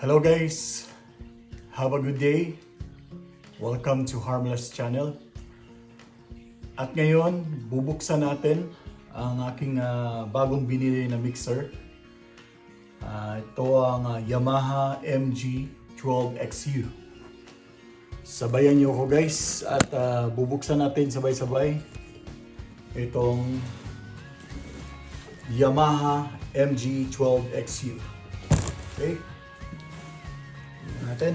Hello guys, have a good day. Welcome to Harmless Channel. At ngayon, bubuksan natin ang aking bagong binili na mixer. Ito ang Yamaha MG12XU. Sabayan niyo ako guys at bubuksan natin sabay-sabay itong Yamaha MG12XU. Okay? Natin.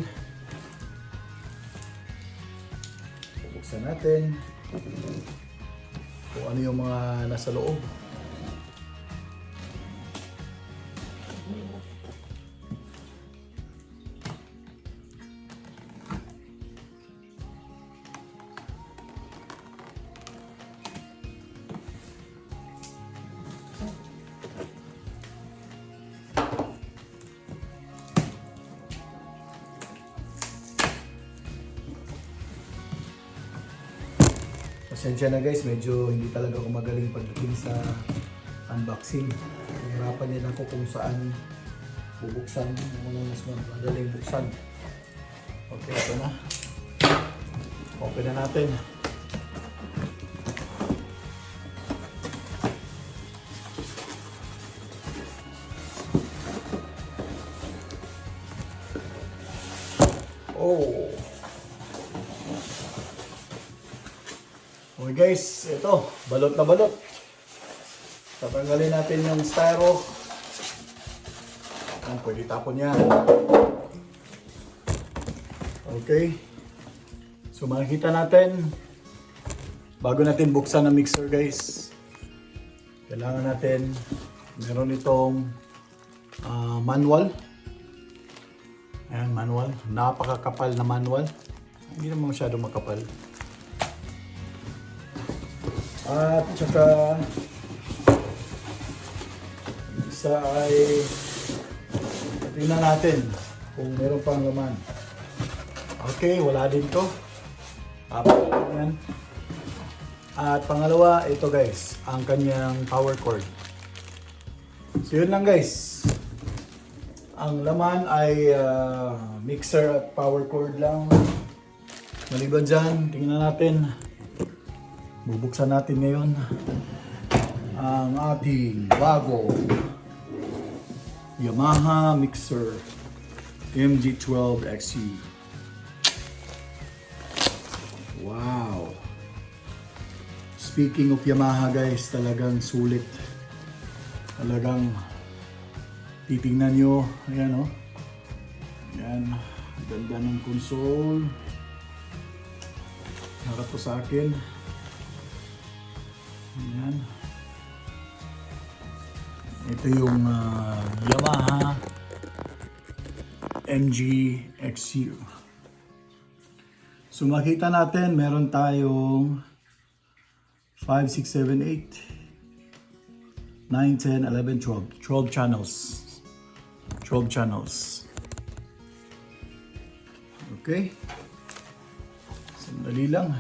Bubuksan natin kung ano yung mga nasa loob. Pasensya na guys, medyo hindi talaga ako magaling pagdating sa unboxing. Hirapan din ako kung saan bubuksan, ano mas madaling buksan. Okay, ito na. Open na natin. Oh! Okay guys, ito, balot na balot. Tatanggalin natin yung styro. Ayan, pwede tapon yan. Okay. So makikita natin, bago natin buksan ang mixer guys, kailangan natin, meron itong manual. Ayan, manual. Napakakapal na manual. Hindi naman masyado makapal. At saka isa ay tingnan natin kung meron pang laman. Okay, wala din to. Yan. At pangalawa, ito guys, ang kanyang power cord. So yun lang guys. Ang laman ay mixer at power cord lang. Maliban dyan, tingnan natin. Bubuksan natin ngayon ang ating bago Yamaha mixer MG12XU. Wow! Speaking of Yamaha guys, talagang sulit. Talagang titingnan nyo. Ayan o. Ayan. Ganda ng console. Harap po sa akin. Ayan. Ito yung Yamaha MG12XU. So makita natin, meron tayong 5, 6, 7, 8, 9, 10, 11, 12. 12 channels. 12 channels. Okay. Sandali lang.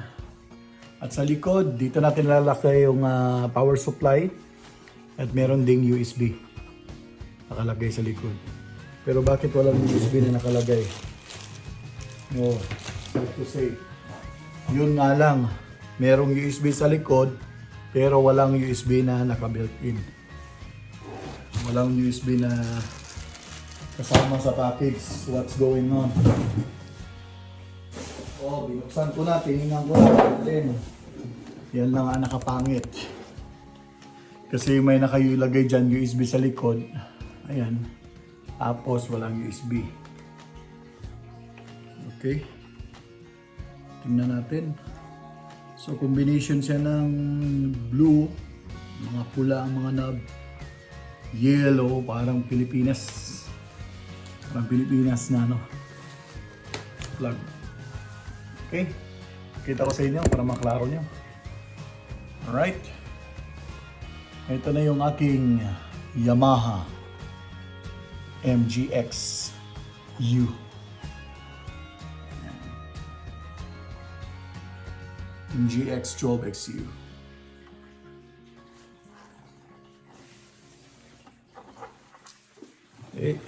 At sa likod, dito natin lalakay yung power supply at meron ding USB nakalagay sa likod. Pero bakit walang USB na nakalagay? Oh, sad to say. Yun nga lang, merong USB sa likod pero walang USB na naka-built-in. Walang USB na kasama sa package. What's going on? Oh, binuksan ko na, tinignan ko na. Yan lang ang nakapangit. Kasi may nakayulagay dyan USB sa likod. Ayan. Tapos walang USB. Okay. Tingnan natin. So combination siya ng blue, mga pula ang mga knob, yellow, parang Pilipinas. Parang Pilipinas na plug. Okay, kita ko sa inyo para maklaro nyo. Alright. Ito na yung aking Yamaha MGX-U. MGX12XU. Okay.